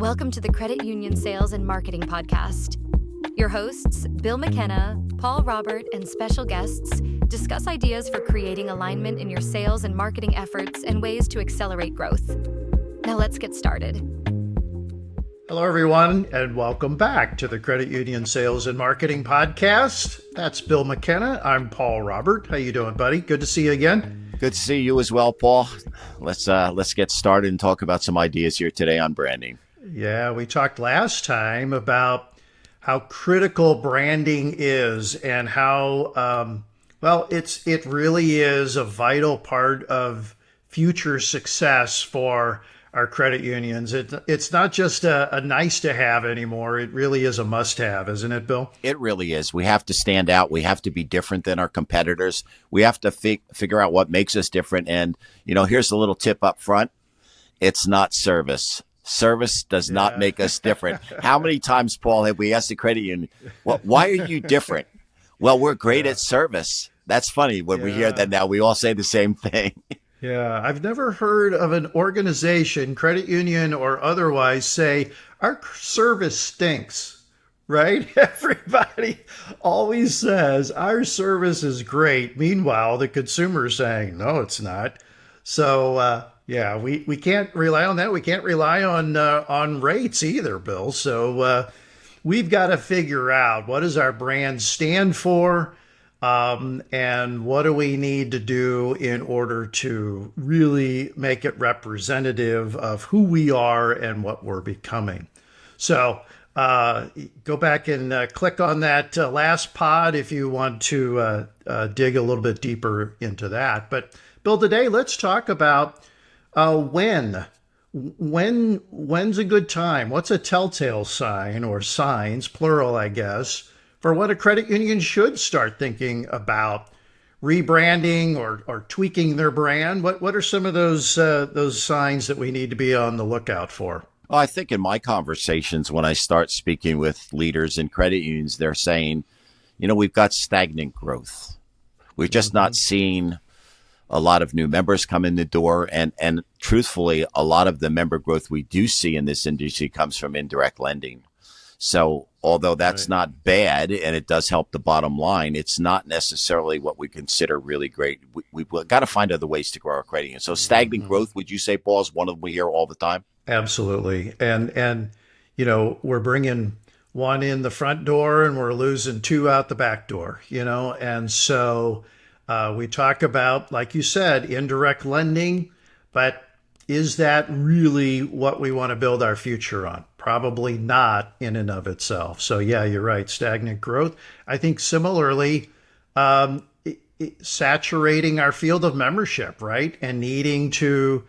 Welcome to the Credit Union Sales and Marketing Podcast. Your hosts, Bill McKenna, Paul Robert, and special guests discuss ideas for creating alignment in your sales and marketing efforts and ways to accelerate growth. Now let's get started. Hello, everyone, and welcome back to the Credit Union Sales and Marketing Podcast. That's Bill McKenna. I'm Paul Robert. How you doing, buddy? Good to see you again. Good to see you as well, Paul. Let's get started and talk about some ideas here today on branding. Yeah, we talked last time about how critical branding is and how, it really is a vital part of future success for our credit unions. It's not just a nice to have anymore. It really is a must have, isn't it, Bill? It really is. We have to stand out. We have to be different than our competitors. We have to figure out what makes us different. And, here's a little tip up front. It's not service. Service does not make us different. How many times, Paul, have we asked the credit union, why are you different? Well, we're great at service. That's funny. When we hear that now, we all say the same thing. Yeah, I've never heard of an organization, credit union or otherwise, say our service stinks, right? Everybody always says our service is great. Meanwhile, the consumer is saying, no, it's not. So, we can't rely on that. We can't rely on rates either, Bill. So we've got to figure out what does our brand stand for, and what do we need to do in order to really make it representative of who we are and what we're becoming. So go back and click on that last pod if you want to dig a little bit deeper into that. But Bill, today let's talk about when's a good time? What's a telltale sign or signs, plural, I guess, for when a credit union should start thinking about rebranding or tweaking their brand? What are some of those signs that we need to be on the lookout for? Well, I think in my conversations, when I start speaking with leaders in credit unions, they're saying, we've got stagnant growth. We're just not seeing a lot of new members come in the door. And truthfully, a lot of the member growth we do see in this industry comes from indirect lending. So although that's not bad and it does help the bottom line, it's not necessarily what we consider really great. We've got to find other ways to grow our credit union. So stagnant growth, would you say, Paul, is one of them we hear all the time? Absolutely. And we're bringing one in the front door and we're losing two out the back door, and so we talk about, like you said, indirect lending, but is that really what we want to build our future on? Probably not in and of itself. So yeah, you're right. Stagnant growth. I think similarly, saturating our field of membership, right? And needing to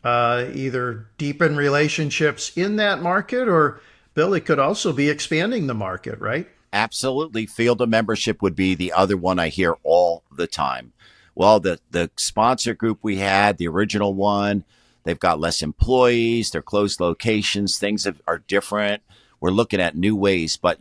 either deepen relationships in that market, or Bill, it could also be expanding the market, right? Absolutely. Field of membership would be the other one I hear all the time. Well, the sponsor group we had, the original one, they've got less employees, they're closed locations, things are different. We're looking at new ways, but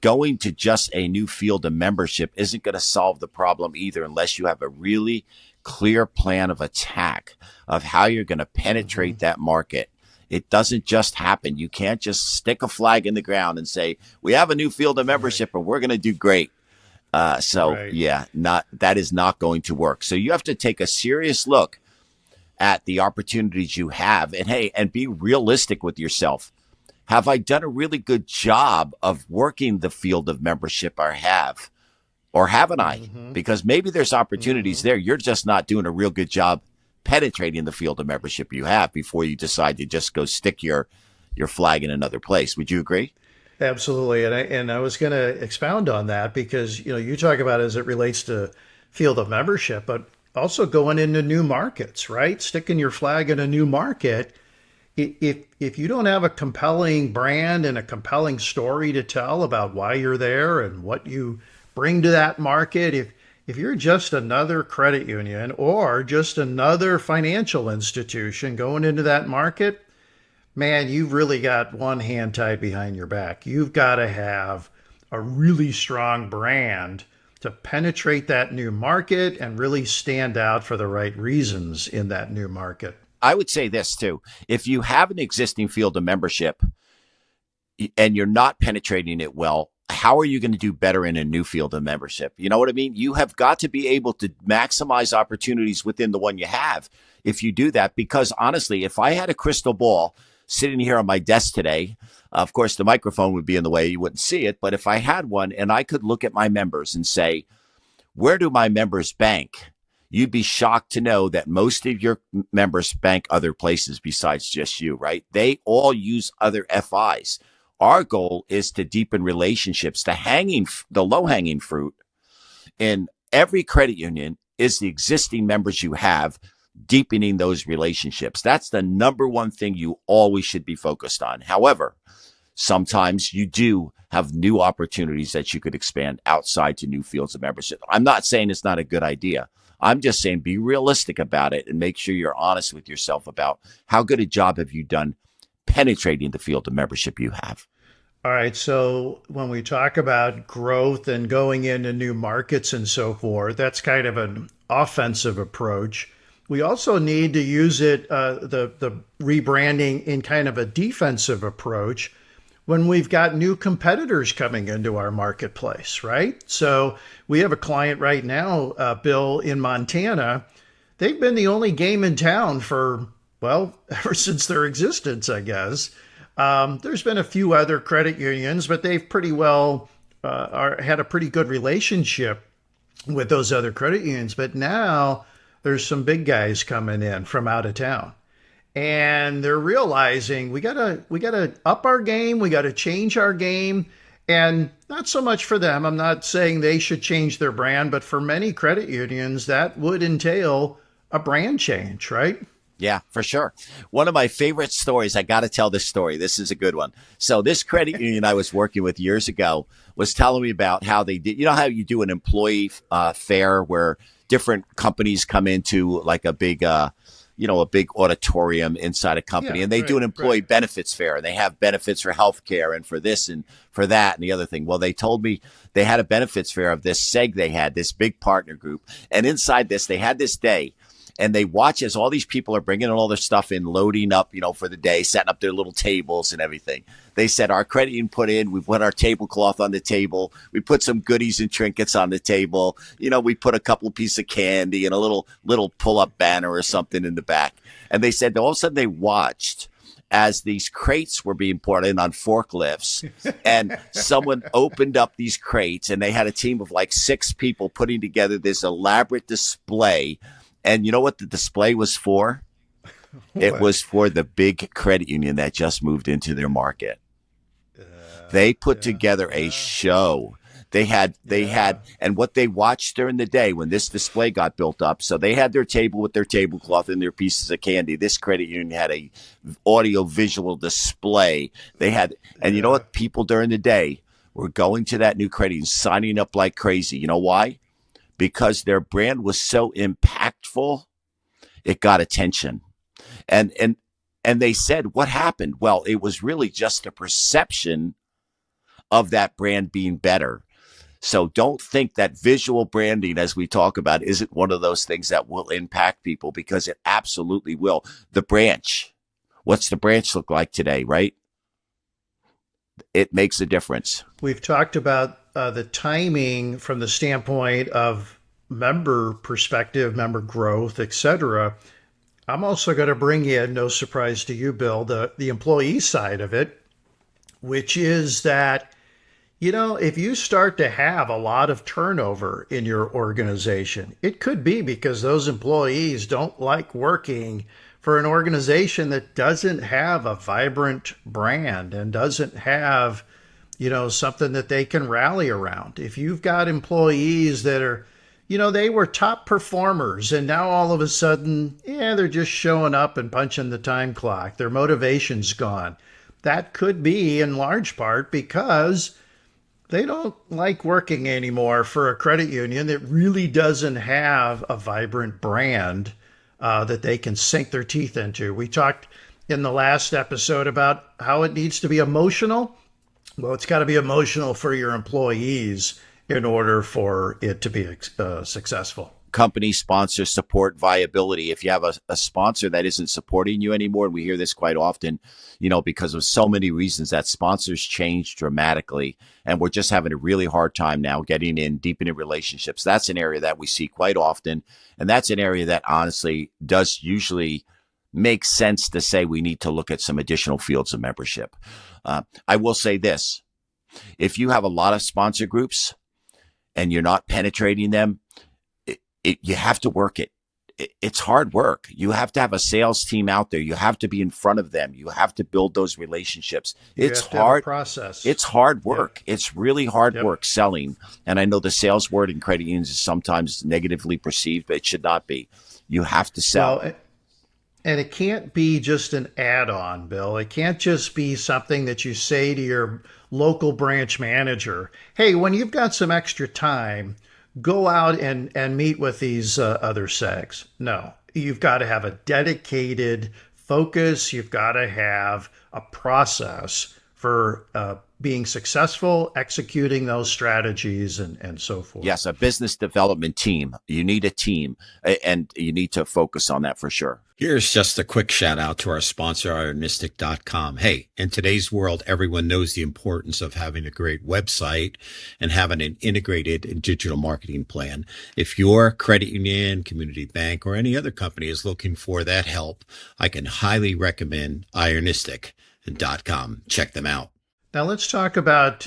going to just a new field of membership isn't going to solve the problem either unless you have a really clear plan of attack of how you're going to penetrate that market. It doesn't just happen. You can't just stick a flag in the ground and say, we have a new field of membership and we're going to do great. That is not going to work. So you have to take a serious look at the opportunities you have and be realistic with yourself. Have I done a really good job of working the field of membership I have? Or haven't I? Because maybe there's opportunities there. You're just not doing a real good job penetrating the field of membership you have before you decide to just go stick your flag in another place. Would you agree? Absolutely. And I was going to expound on that because, you talk about as it relates to field of membership, but also going into new markets, right? Sticking your flag in a new market. If you don't have a compelling brand and a compelling story to tell about why you're there and what you bring to that market, if you're just another credit union or just another financial institution going into that market, man, you've really got one hand tied behind your back. You've got to have a really strong brand to penetrate that new market and really stand out for the right reasons in that new market. I would say this too. If you have an existing field of membership and you're not penetrating it well, how are you going to do better in a new field of membership? You know what I mean? You have got to be able to maximize opportunities within the one you have if you do that. Because honestly, if I had a crystal ball sitting here on my desk today, of course, the microphone would be in the way. You wouldn't see it. But if I had one and I could look at my members and say, where do my members bank? You'd be shocked to know that most of your members bank other places besides just you, right? They all use other FIs. Our goal is to deepen relationships. The low-hanging fruit in every credit union is the existing members you have, deepening those relationships. That's the number one thing you always should be focused on. However, sometimes you do have new opportunities that you could expand outside to new fields of membership. I'm not saying it's not a good idea. I'm just saying be realistic about it and make sure you're honest with yourself about how good a job have you done penetrating the field of membership you have. All right. So when we talk about growth and going into new markets and so forth, that's kind of an offensive approach. We also need to use it, the rebranding, in kind of a defensive approach when we've got new competitors coming into our marketplace, right? So we have a client right now, Bill, in Montana. They've been the only game in town for, well, ever since their existence, I guess. There's been a few other credit unions, but they've pretty well had a pretty good relationship with those other credit unions. But now there's some big guys coming in from out of town. And they're realizing we gotta up our game, we gotta change our game. And not so much for them. I'm not saying they should change their brand, but for many credit unions, that would entail a brand change, right? Yeah, for sure. One of my favorite stories, I got to tell this story. This is a good one. So this credit union I was working with years ago was telling me about how they did, you know how you do an employee fair where different companies come into like a big auditorium inside a company, and they do an employee benefits fair, and they have benefits for healthcare and for this and for that and the other thing. Well, they told me they had a benefits fair of this SEG they had, this big partner group. And inside this, they had this day, and they watch as all these people are bringing all their stuff in, loading up, for the day, setting up their little tables and everything. They said, our credit union we put our tablecloth on the table. We put some goodies and trinkets on the table. We put a couple of pieces of candy and a little pull-up banner or something in the back. And they said all of a sudden they watched as these crates were being poured in on forklifts, and someone opened up these crates, and they had a team of like 6 people putting together this elaborate display. And you know what the display was for? It was for the big credit union that just moved into their market. They put together a show. They had, and what they watched during the day when this display got built up. So they had their table with their tablecloth and their pieces of candy. This credit union had a audio visual display. They had, and you know what? People during the day were going to that new credit union, signing up like crazy. You know why? Because their brand was so impactful, it got attention. And they said, what happened? Well, it was really just a perception of that brand being better. So don't think that visual branding, as we talk about, isn't one of those things that will impact people, because it absolutely will. The branch, what's the branch look like today, right? It makes a difference. We've talked about the timing from the standpoint of member perspective, member growth, etc. I'm also going to bring in, no surprise to you, Bill, the employee side of it, which is that, if you start to have a lot of turnover in your organization, it could be because those employees don't like working for an organization that doesn't have a vibrant brand and doesn't have, something that they can rally around. If you've got employees that are, they were top performers and now all of a sudden, they're just showing up and punching the time clock. Their motivation's gone. That could be in large part because they don't like working anymore for a credit union that really doesn't have a vibrant brand that they can sink their teeth into. We talked in the last episode about how it needs to be emotional. Well, it's got to be emotional for your employees in order for it to be successful. company sponsor support viability. If you have a sponsor that isn't supporting you anymore, and we hear this quite often, because of so many reasons that sponsors change dramatically, and we're just having a really hard time now getting in, deepening relationships. That's an area that we see quite often, and that's an area that honestly does usually make sense to say we need to look at some additional fields of membership. I will say this: if you have a lot of sponsor groups and you're not penetrating them, you have to work it. It's hard work. You have to have a sales team out there. You have to be in front of them. You have to build those relationships. It's hard process. It's hard work. Yep. It's really hard work selling. And I know the sales word in credit unions is sometimes negatively perceived, but it should not be. You have to sell. Well, and it can't be just an add-on, Bill. It can't just be something that you say to your local branch manager, hey, when you've got some extra time, go out and meet with these other segs. No, you've got to have a dedicated focus. You've got to have a process for being successful, executing those strategies and so forth. Yes, a business development team. You need a team, and you need to focus on that for sure. Here's just a quick shout out to our sponsor, ironistic.com. Hey, in today's world, everyone knows the importance of having a great website and having an integrated digital marketing plan. If your credit union, community bank, or any other company is looking for that help, I can highly recommend ironistic.com. Check them out. Now let's talk about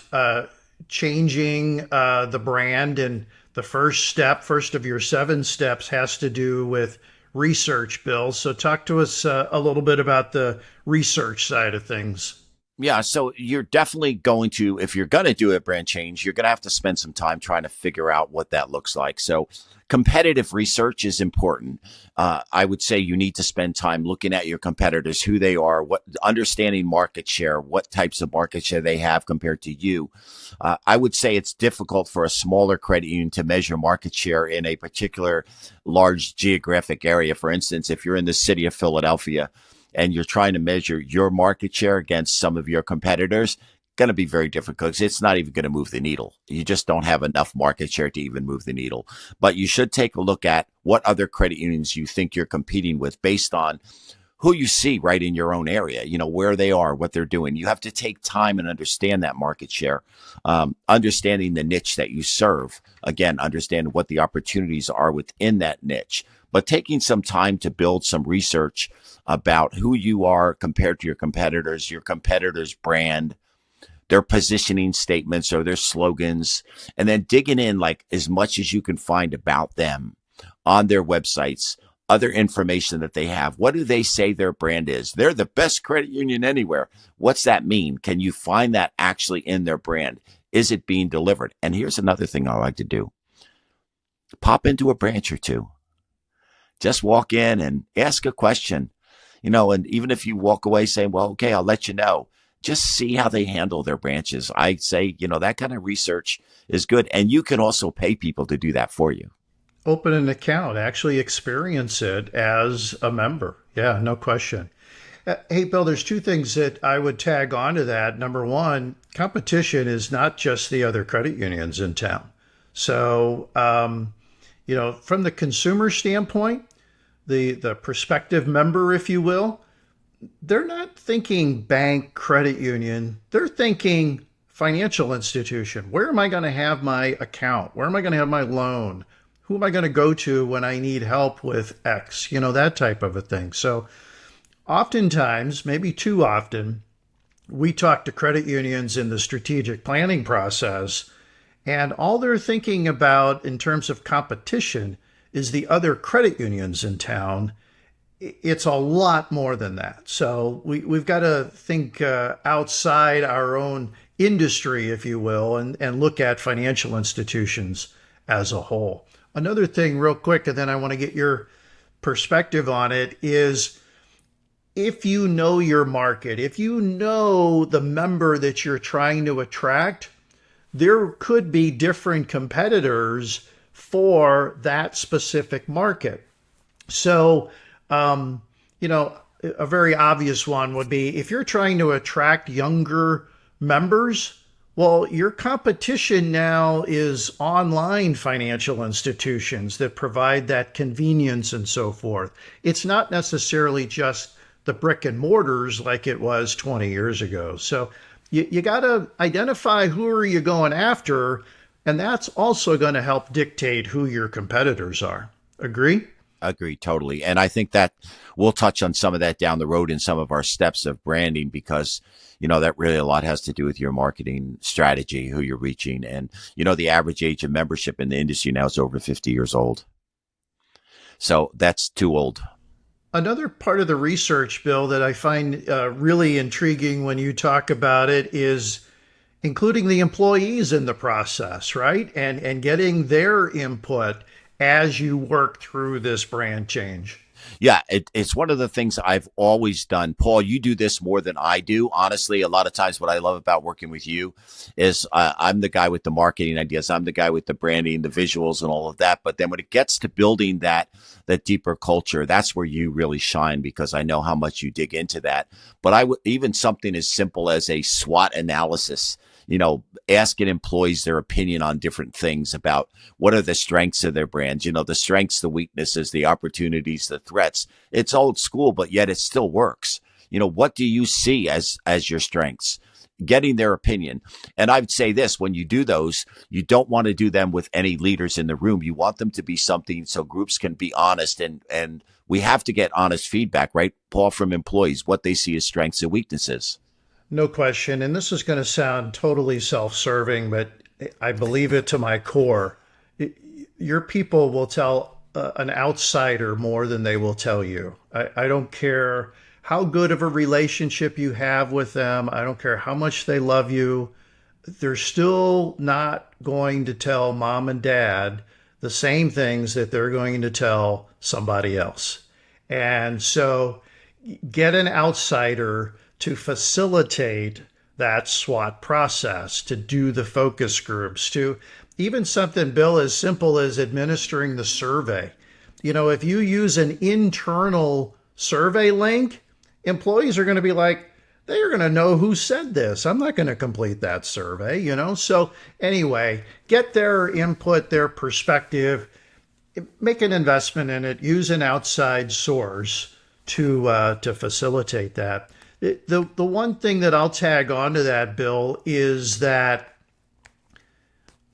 changing the brand. And the first of your 7 steps has to do with research, Bill. So talk to us a little bit about the research side of things. Yeah, so you're definitely going to, if you're going to do a brand change, you're going to have to spend some time trying to figure out what that looks like. So competitive research is important. I would say you need to spend time looking at your competitors, who they are, what understanding market share, what types of market share they have compared to you. I would say it's difficult for a smaller credit union to measure market share in a particular large geographic area. For instance, if you're in the city of Philadelphia and you're trying to measure your market share against some of your competitors, going to be very difficult because it's not even going to move the needle. You just don't have enough market share to even move the needle. But you should take a look at what other credit unions you think you're competing with based on who you see right in your own area, where they are, what they're doing. You have to take time and understand that market share, understanding the niche that you serve. Again, understand what the opportunities are within that niche, but taking some time to build some research about who you are compared to your competitors' brand, their positioning statements or their slogans, and then digging in like as much as you can find about them on their websites, other information that they have. What do they say their brand is? They're the best credit union anywhere. What's that mean? Can you find that actually in their brand? Is it being delivered? And here's another thing I like to do. Pop into a branch or two. Just walk in and ask a question, and even if you walk away saying, well, okay, I'll let you know. Just see how they handle their branches. I say, that kind of research is good. And you can also pay people to do that for you. Open an account, actually experience it as a member. Yeah, no question. Hey, Bill, there's 2 things that I would tag on to that. Number one, competition is not just the other credit unions in town. So, from the consumer standpoint, the prospective member, if you will, they're not thinking bank, credit union. They're thinking financial institution. Where am I going to have my account? Where am I going to have my loan? Who am I going to go to when I need help with X? That type of a thing. So oftentimes, maybe too often, we talk to credit unions in the strategic planning process, and all they're thinking about in terms of competition is the other credit unions in town. It's a lot more than that. So we've got to think outside our own industry, if you will, and look at financial institutions as a whole. Another thing real quick, and then I want to get your perspective on it, is if you know your market, if you know the member that you're trying to attract, there could be different competitors for that specific market. So, a very obvious one would be if you're trying to attract younger members, Well, your competition now is online financial institutions that provide that convenience and so forth. It's not necessarily just the brick and mortars like it was 20 years ago. So you got to identify who are you going after, and that's also going to help dictate who your competitors are. Agree? Agree totally. And I think that we'll touch on some of that down the road in some of our steps of branding because, that really a lot has to do with your marketing strategy, who you're reaching. And, the average age of membership in the industry now is over 50 years old. So that's too old. Another part of the research, Bill, that I find really intriguing when you talk about it is including the employees in the process, right? And getting their input as you work through this brand change. Yeah, it's one of the things I've always done. Paul, you do this more than I do. Honestly, a lot of times what I love about working with you is I'm the guy with the marketing ideas. I'm the guy with the branding, the visuals and all of that. But then when it gets to building that deeper culture, that's where you really shine because I know how much you dig into that. But even something as simple as a SWOT analysis, asking employees their opinion on different things about what are the strengths of their brands, the strengths, the weaknesses, the opportunities, the threats. It's old school, but yet it still works. What do you see as your strengths? Getting their opinion. And I'd say this, when you do those, you don't want to do them with any leaders in the room. You want them to be something so groups can be honest and we have to get honest feedback, right, Paul, from employees, what they see as strengths and weaknesses. No question. And this is going to sound totally self-serving, but I believe it to my core. Your people will tell an outsider more than they will tell you. I don't care how good of a relationship you have with them. I don't care how much they love you. They're still not going to tell mom and dad the same things that they're going to tell somebody else. And so get an outsider to facilitate that SWOT process, to do the focus groups, to even something, Bill, as simple as administering the survey. If you use an internal survey link, employees are going to be like, they're going to know who said this. I'm not going to complete that survey, So anyway, get their input, their perspective, make an investment in it, use an outside source to facilitate that. The one thing that I'll tag onto that, Bill, is that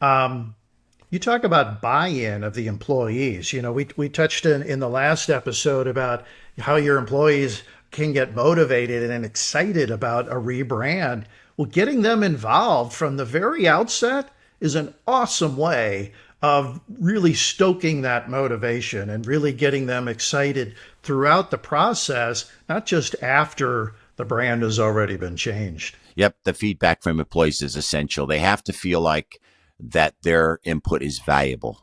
you talk about buy-in of the employees. We touched in the last episode about how your employees can get motivated and excited about a rebrand. Well, getting them involved from the very outset is an awesome way of really stoking that motivation and really getting them excited throughout the process, not just after the brand has already been changed. Yep. The feedback from employees is essential. They have to feel like that their input is valuable.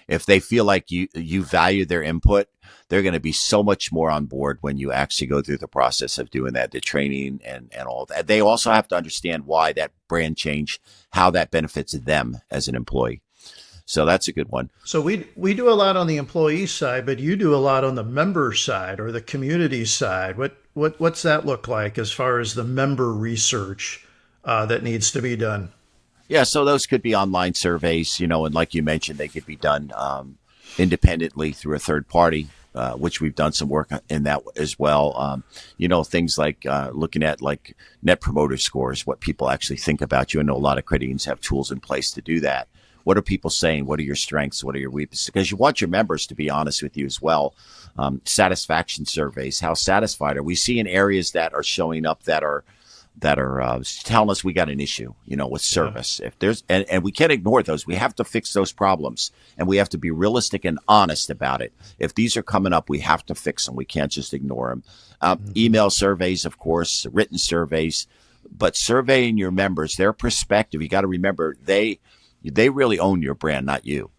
If they feel like you value their input, they're going to be so much more on board when you actually go through the process of doing that, the training and all of that. They also have to understand why that brand change, how that benefits them as an employee. So that's a good one. So we do a lot on the employee side, but you do a lot on the member side or the community side. What's that look like as far as the member research that needs to be done? Yeah, so those could be online surveys, and like you mentioned, they could be done independently through a third party, which we've done some work in that as well. Things like looking at like net promoter scores, what people actually think about you. I know a lot of credit unions have tools in place to do that. What are people saying? What are your strengths? What are your weaknesses? Because you want your members to be honest with you as well. Satisfaction surveys. How satisfied are we? See in areas that are showing up that are telling us we got an issue, with service. Yeah. If there's and we can't ignore those. We have to fix those problems, and we have to be realistic and honest about it. If these are coming up, we have to fix them. We can't just ignore them. Email surveys, of course, written surveys, but surveying your members, their perspective. You got to remember they really own your brand, not you.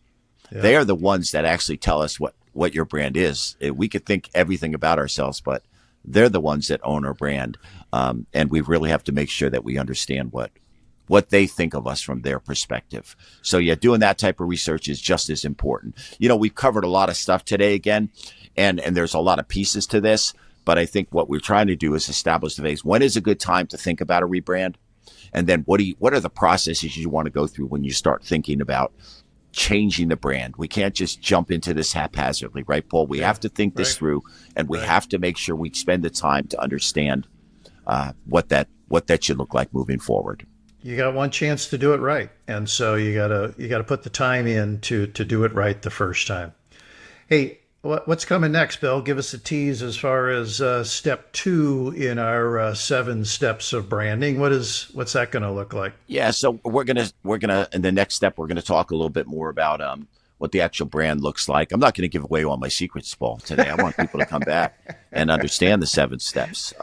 Yeah. They are the ones that actually tell us what your brand is. We could think everything about ourselves, but they're the ones that own our brand. And we really have to make sure that we understand what they think of us from their perspective. So yeah, doing that type of research is just as important. We've covered a lot of stuff today again, and there's a lot of pieces to this, but I think what we're trying to do is establish the base. When is a good time to think about a rebrand? And then what are the processes you want to go through when you start thinking about changing the brand? We can't just jump into this haphazardly, right, Paul? We have to think this through, and we have to make sure we spend the time to understand what that should look like moving forward. You got one chance to do it right, and so you gotta put the time in to do it right the first time. Hey, what's coming next, Bill? Give us a tease as far as step 2 in our 7 steps of branding. What's that going to look like? Yeah, so we're gonna in the next step we're gonna talk a little bit more about what the actual brand looks like. I'm not going to give away all my secrets, Paul, today. I want people to come back and understand the 7 steps.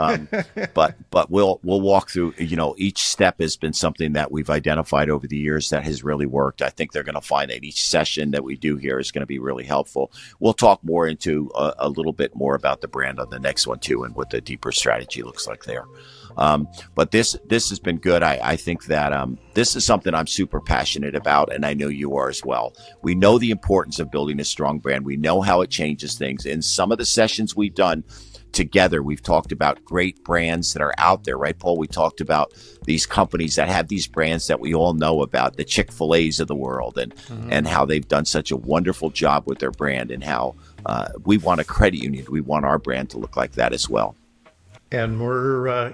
But we'll walk through. Each step has been something that we've identified over the years that has really worked. I think they're going to find that each session that we do here is going to be really helpful. We'll talk more into a little bit more about the brand on the next one too, and what the deeper strategy looks like there. But this has been good. I think that this is something I'm super passionate about, and I know you are as well. We know the importance of building a strong brand. We know how it changes things. In some of the sessions we've done together, we've talked about great brands that are out there, right, Paul? We talked about these companies that have these brands that we all know about, the Chick-fil-A's of the world, and how they've done such a wonderful job with their brand, and how we want a credit union. We want our brand to look like that as well. And we're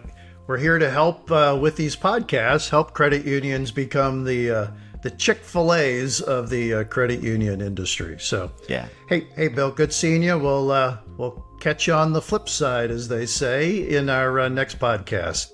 here to help with these podcasts, help credit unions become the Chick-fil-A's of the credit union industry. So, yeah. Hey, Bill, good seeing you. We'll catch you on the flip side, as they say, in our next podcast.